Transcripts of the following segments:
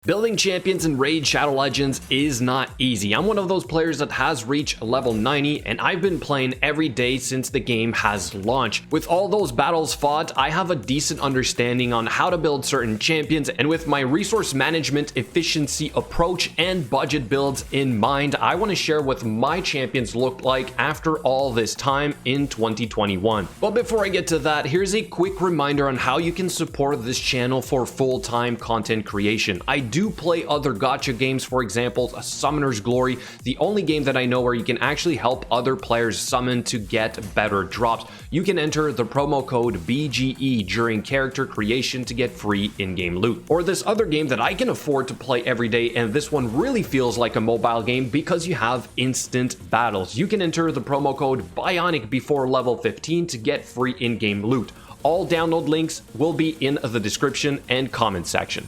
Building champions in Raid Shadow Legends is not easy. I'm one of those players that has reached level 90 and I've been playing every day since the game has launched. With all those battles fought, I have a decent understanding on how to build certain champions, and with my resource management efficiency approach and budget builds in mind, I want to share what my champions look like after all this time in 2021. But before I get to that, here's a quick reminder on how you can support this channel for full-time content creation. I do play other gacha games, for example, Summoner's Glory, the only game that I know where you can actually help other players summon to get better drops. You can enter the promo code BGE during character creation to get free in-game loot. Or this other game that I can afford to play every day, and this one really feels like a mobile game because you have instant battles. You can enter the promo code Bionic before level 15 to get free in-game loot. All download links will be in the description and comment section.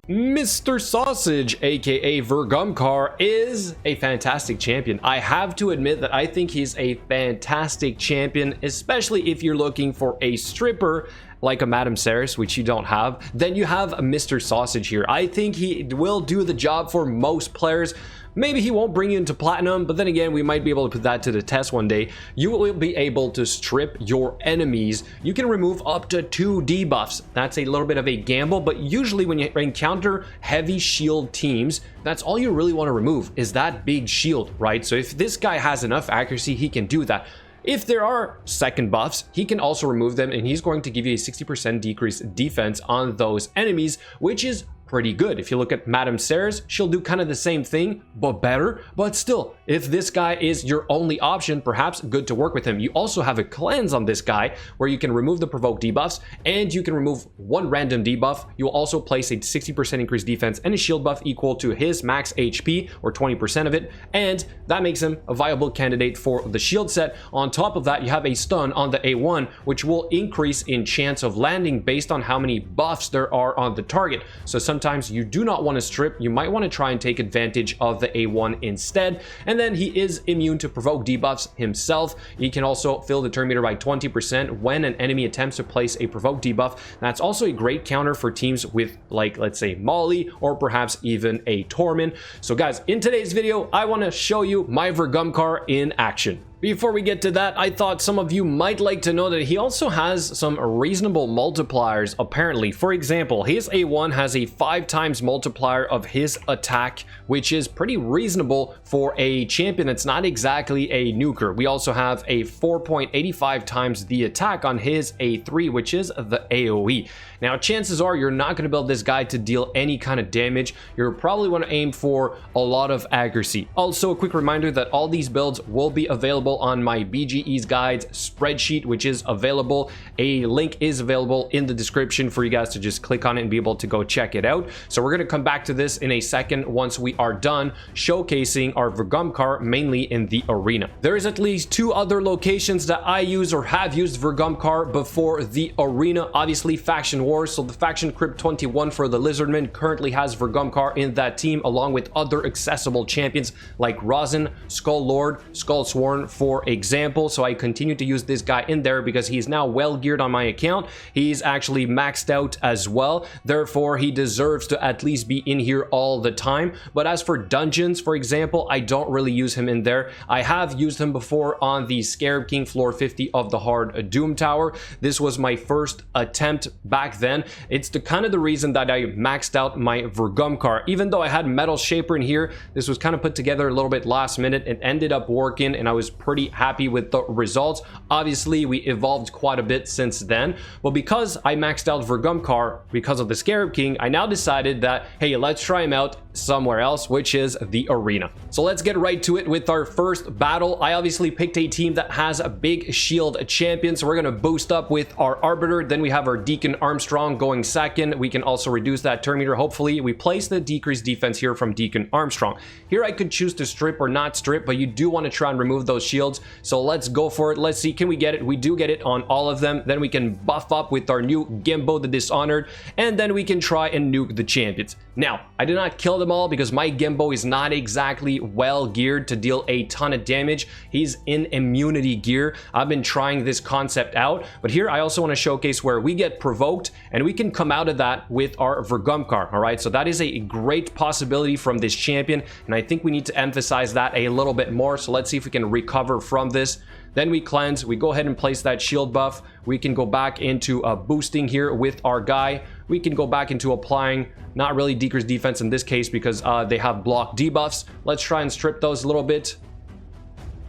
Mr. Sausage, aka VERGUMKAAR, is a fantastic champion. I have to admit that I think he's a fantastic champion, especially if you're looking for a stripper like a Masteries, which you don't have. Then you have Mr. Sausage here. I think he will do the job for most players. Maybe he won't bring you into platinum, but then again, we might be able to put that to the test one day. You will be able to strip your enemies. You can remove up to 2 debuffs. That's a little bit of a gamble, but usually when you encounter heavy shield teams, that's all you really want to remove is that big shield, right? So if this guy has enough accuracy, he can do that. If there are second buffs, he can also remove them, and he's going to give you a 60% decreased defense on those enemies, which is pretty good. If you look at Madame Ceres, she'll do kind of the same thing, but better. But still, if this guy is your only option, perhaps good to work with him. You also have a cleanse on this guy where you can remove the provoke debuffs and you can remove 1 random debuff. You'll also place a 60% increased defense and a shield buff equal to his max HP, or 20% of it, and that makes him a viable candidate for the shield set. On top of that, you have a stun on the A1, which will increase in chance of landing based on how many buffs there are on the target. So sometimes you do not want to strip, you might want to try and take advantage of the A1 instead. And then he is immune to provoke debuffs himself. He can also fill the turn meter by 20% when an enemy attempts to place a provoke debuff. That's also a great counter for teams with, like, let's say Molly or perhaps even a Torment. So guys, in today's video, I want to show you my VERGUMKAAR in action. Before we get to that, I thought some of you might like to know that he also has some reasonable multipliers, apparently. For example, his A1 has a 5 times multiplier of his attack, which is pretty reasonable for a champion that's not exactly a nuker. We also have a 4.85 times the attack on his A3, which is the AoE. Now, chances are you're not going to build this guy to deal any kind of damage. You're probably want to aim for a lot of accuracy. Also, a quick reminder that all these builds will be available on my BGE's guides spreadsheet, which is available. A link is available in the description for you guys to just click on it and be able to go check it out. So we're going to come back to this in a second once we are done showcasing our VERGUMKAAR, mainly in the arena. There is at least 2 other locations that I use or have used VERGUMKAAR before the arena. Obviously, Faction Wars. So the Faction Crypt 21 for the Lizardmen currently has VERGUMKAAR in that team, along with other accessible champions like Rosin, Skull Lord, Skull Sworn, for example. So I continue to use this guy in there because he's now well geared on my account. He's actually maxed out as well, therefore he deserves to at least be in here all the time. But as for dungeons, for example, I don't really use him in there. I have used him before on the Scarab King floor 50 of the Hard Doom Tower. This was my first attempt back then. It's the kind of the reason that I maxed out my VERGUMKAAR. Even though I had Metal Shaper in here, this was kind of put together a little bit last minute. It ended up working and I was pretty happy with the results. Obviously, we evolved quite a bit since then, but because I maxed out VERGUMKAAR because of the Scarab King, I now decided that, hey, let's try him out somewhere else, which is the arena. So let's get right to it with our first battle. I obviously picked a team that has a big shield champion, so we're going to boost up with our Arbiter. Then we have our Deacon Armstrong going second. We can also reduce that turn meter. Hopefully we place the decreased defense here from Deacon Armstrong. Here I could choose to strip or not strip, but you do want to try and remove those shields. So let's go for it. Let's see, can we get it? We do get it on all of them. Then we can buff up with our new Gimbo the Dishonored, and then we can try and nuke the champions. Now, I did not kill them all because my Gimbo is not exactly well geared to deal a ton of damage. He's in immunity gear. I've been trying this concept out, but here I also want to showcase where we get provoked and we can come out of that with our VERGUMKAAR. All right, so that is a great possibility from this champion, and I think we need to emphasize that a little bit more. So let's see if we can recover from this. Then we cleanse, we go ahead and place that shield buff. We can go back into boosting here with our guy. We can go back into applying, not really decrease defense in this case because they have block debuffs. Let's try and strip those a little bit.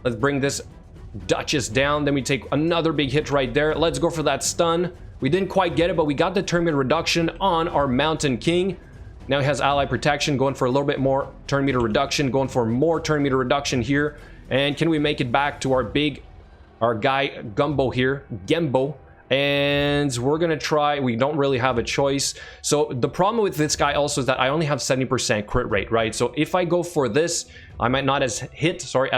Let's bring this Duchess down. Then we take another big hit right there. Let's go for that stun. We didn't quite get it, but we got the turn meter reduction on our Mountain King. Now he has ally protection, going for a little bit more turn meter reduction, going for more turn meter reduction here. And can we make it back to our guy Gumbo here, Gembo? And we're gonna try. We don't really have a choice. So the problem with this guy also is that I only have 70% crit rate, right? So if I go for this, I might not as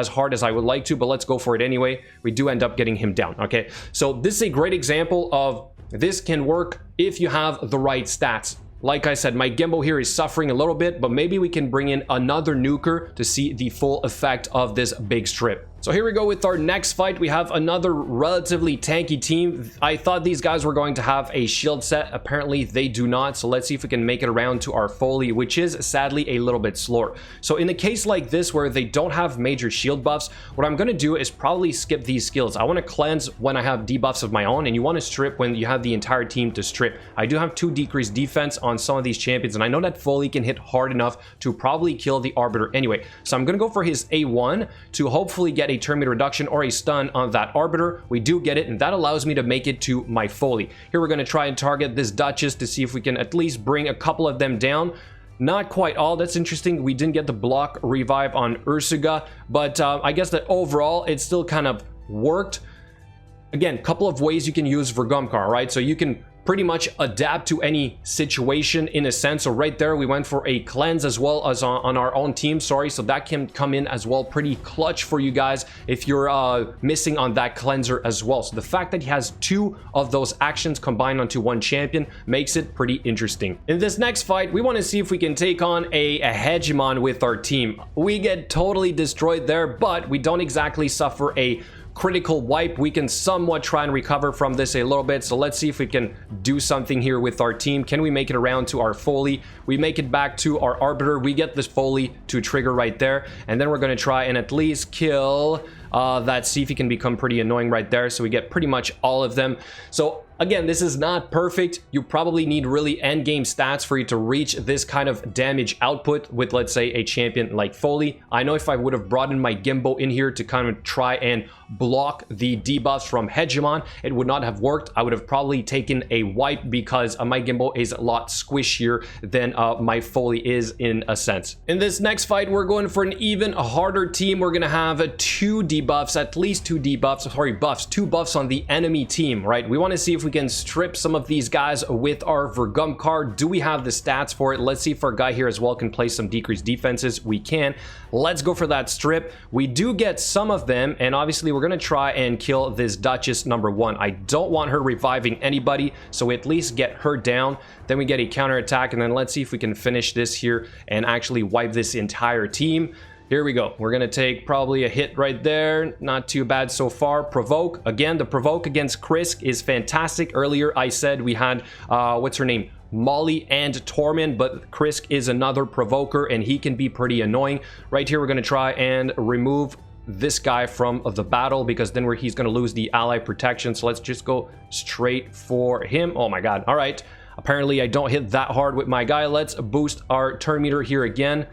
hard as I would like to, but let's go for it anyway. We do end up getting him down. Okay, so this is a great example of this can work if you have the right stats. Like I said, my Gimbo here is suffering a little bit, but maybe we can bring in another nuker to see the full effect of this big strip. So here we go with our next fight. We have another relatively tanky team. I thought these guys were going to have a shield set. Apparently they do not. So let's see if we can make it around to our Foley, which is sadly a little bit slower. So in a case like this where they don't have major shield buffs, what I'm going to do is probably skip these skills. I want to cleanse when I have debuffs of my own, and you want to strip when you have the entire team to strip. I do have 2 decreased defense on some of these champions, and I know that Foley can hit hard enough to probably kill the Arbiter anyway. So I'm going to go for his A1 to hopefully get a turn meter reduction or a stun on that Arbiter. We do get it, and that allows me to make it to my Foley. Here we're going to try and target this Duchess to see if we can at least bring a couple of them down. Not quite all. That's interesting. We didn't get the block revive on Ursuga, but I guess that overall it still kind of worked. Again, a couple of ways you can use VERGUMKAAR, right? So you can pretty much adapt to any situation in a sense. So right there we went for a cleanse as well as on our own team, sorry, so that can come in as well pretty clutch for you guys if you're missing on that cleanser as well. So the fact that he has 2 of those actions combined onto one champion makes it pretty interesting. In this next fight we want to see if we can take on a hegemon with our team. We get totally destroyed there, but we don't exactly suffer a critical wipe. We can somewhat try and recover from this a little bit. So let's see if we can do something here with our team. Can we make it around to our Foley? We make it back to our Arbiter. We get this Foley to trigger right there, and then we're going to try and at least kill that. See if he can become pretty annoying right there. So we get pretty much all of them. So again, this is not perfect. You probably need really end game stats for you to reach this kind of damage output with, let's say, a champion like Foley. I know if I would have brought in my Gimbo in here to kind of try and block the debuffs from Hegemon, it would not have worked. I would have probably taken a wipe because my Gimbo is a lot squishier than my Foley is in a sense. In this next fight, we're going for an even harder team. We're going to have 2 debuffs, at least 2 debuffs, sorry, buffs, 2 buffs on the enemy team, right? We want to see if we can strip some of these guys with our VERGUMKAAR. Do we have the stats for it? Let's see if our guy here as well can play some decreased defenses. We can. Let's go for that strip. We do get some of them, and obviously we're going to try and kill this Duchess number 1. I don't want her reviving anybody, so we at least get her down. Then we get a counter attack, and then let's see if we can finish this here and actually wipe this entire team. Here we go. We're going to take probably a hit right there. Not too bad so far. Provoke. Again, the provoke against Krisk is fantastic. Earlier, I said we had, what's her name? Molly and Tormund, but Krisk is another provoker, and he can be pretty annoying. Right here, we're going to try and remove this guy from the battle because then he's going to lose the ally protection. So let's just go straight for him. Oh my god. All right. Apparently, I don't hit that hard with my guy. Let's boost our turn meter here again.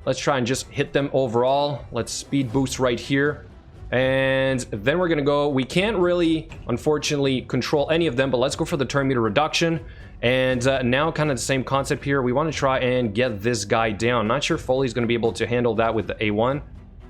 Let's try and just hit them overall. Let's speed boost right here. And then we're going to go. We can't really, unfortunately, control any of them, but let's go for the turn meter reduction. And now kind of the same concept here. We want to try and get this guy down. Not sure Foley's going to be able to handle that with the A1.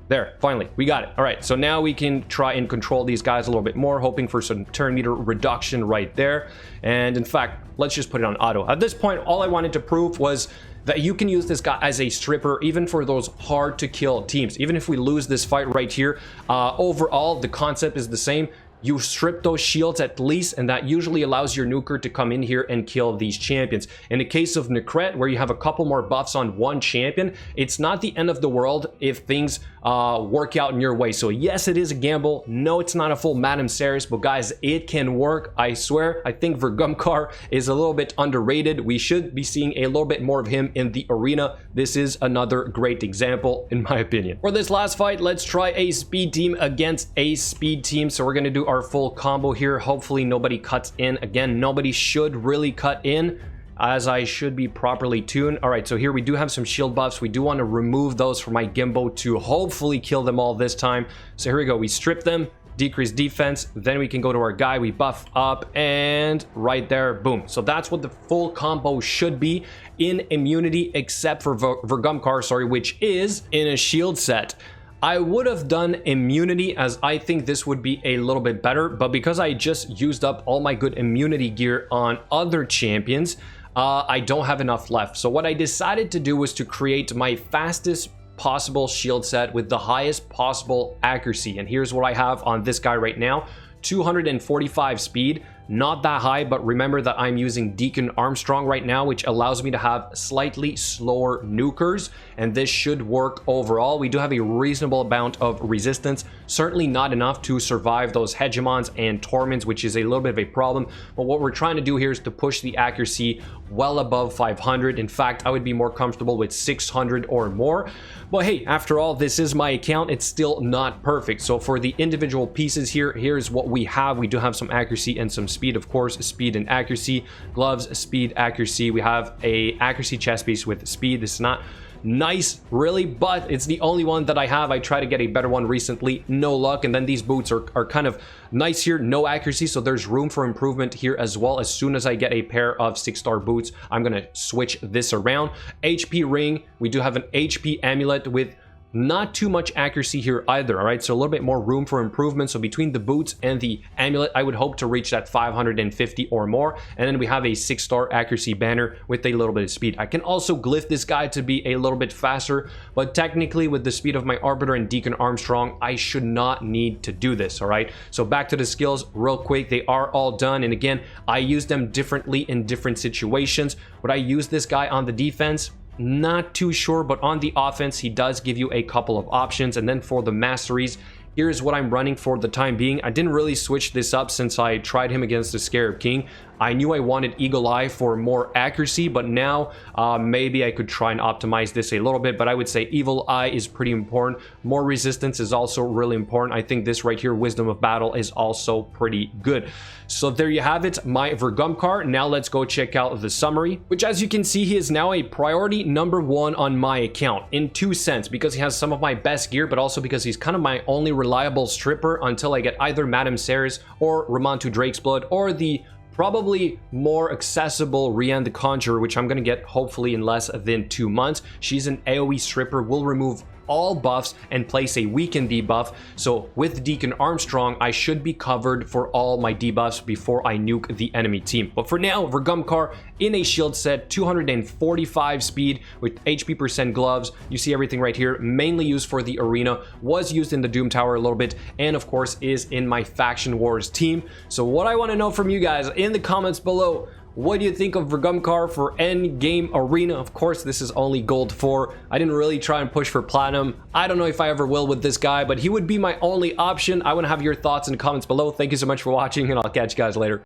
There, finally, we got it. All right, so now we can try and control these guys a little bit more, hoping for some turn meter reduction right there. And in fact, let's just put it on auto. At this point, all I wanted to prove was that you can use this guy as a stripper even for those hard to kill teams. Even if we lose this fight right here, overall the concept is the same. you strip those shields at least, and that usually allows your nuker to come in here and kill these champions. In the case of Necret, where you have a couple more buffs on one champion, it's not the end of the world if things work out in your way. So yes, it is a gamble. No, it's not a full Madame Series, but guys, it can work. I swear. I think VERGUMKAAR is a little bit underrated. We should be seeing a little bit more of him in the arena. This is another great example, in my opinion. For this last fight, let's try a speed team against a speed team. So we're going to do our full combo here. Hopefully nobody cuts in. Again, nobody should really cut in, as I should be properly tuned. All right, so here we do have some shield buffs. We do want to remove those from my Gimbo to hopefully kill them all this time. So here we go. We strip them, decrease defense, then we can go to our guy, we buff up, and right there, boom. So that's what the full combo should be in immunity, except for VERGUMKAAR, sorry, which is in a shield set. I would have done immunity, as I think this would be a little bit better, but because I just used up all my good immunity gear on other champions, I don't have enough left. So what I decided to do was to create my fastest possible shield set with the highest possible accuracy. And here's what I have on this guy right now: 245 speed. Not that high, but remember that I'm using Deacon Armstrong right now, which allows me to have slightly slower nukers, and this should work overall. We do have a reasonable amount of resistance, certainly not enough to survive those hegemons and torments, which is a little bit of a problem. But what we're trying to do here is to push the accuracy well above 500. In fact, I would be more comfortable with 600 or more. But hey, after all, this is my account. It's still not perfect. So for the individual pieces here, here's what we have. We do have some accuracy and some speed, of course, speed and accuracy. Gloves, speed, accuracy. We have a accuracy chest piece with speed. This is not nice really, but it's the only one that I have. I tried to get a better one recently, no luck. And then these boots are kind of nice here, no accuracy, so there's room for improvement here as well. As soon as I get a pair of 6-star boots, I'm gonna switch this around. HP ring, we do have an HP amulet with not too much accuracy here either. All right, so a little bit more room for improvement. So between the boots and the amulet, I would hope to reach that 550 or more. And then we have a 6-star accuracy banner with a little bit of speed. I can also glyph this guy to be a little bit faster, but technically with the speed of my Arbiter and Deacon Armstrong, I should not need to do this. All right, so back to the skills real quick. They are all done, and again, I use them differently in different situations. Would I use this guy on the defense? Not too sure, but on the offense, he does give you a couple of options. And then for the masteries, here's what I'm running for the time being. I didn't really switch this up since I tried him against the Scarab King. I knew I wanted Eagle Eye for more accuracy, but now maybe I could try and optimize this a little bit. But I would say Evil Eye is pretty important. More resistance is also really important. I think this right here, Wisdom of Battle, is also pretty good. So there you have it, my VERGUMKAAR. Now let's go check out the summary, which, as you can see, he is now a priority #1 on my account in 2 cents, because he has some of my best gear, but also because he's kind of my only reliable stripper until I get either Madame Series or Ramontu Drake's Blood, or the probably more accessible Rian the Conjurer, which I'm going to get hopefully in less than 2 months. She's an AoE stripper, will remove all buffs and place a weaken debuff. So with Deacon Armstrong, I should be covered for all my debuffs before I nuke the enemy team. But for now, VERGUMKAAR in a shield set, 245 speed with HP percent gloves. You see everything right here, mainly used for the arena, was used in the Doom Tower a little bit, and of course is in my Faction Wars team. So what I want to know from you guys in the comments below, what do you think of VERGUMKAAR for end game arena? Of course, this is only gold 4. I didn't really try and push for platinum. I don't know if I ever will with this guy, but he would be my only option. I want to have your thoughts in the comments below. Thank you so much for watching, and I'll catch you guys later.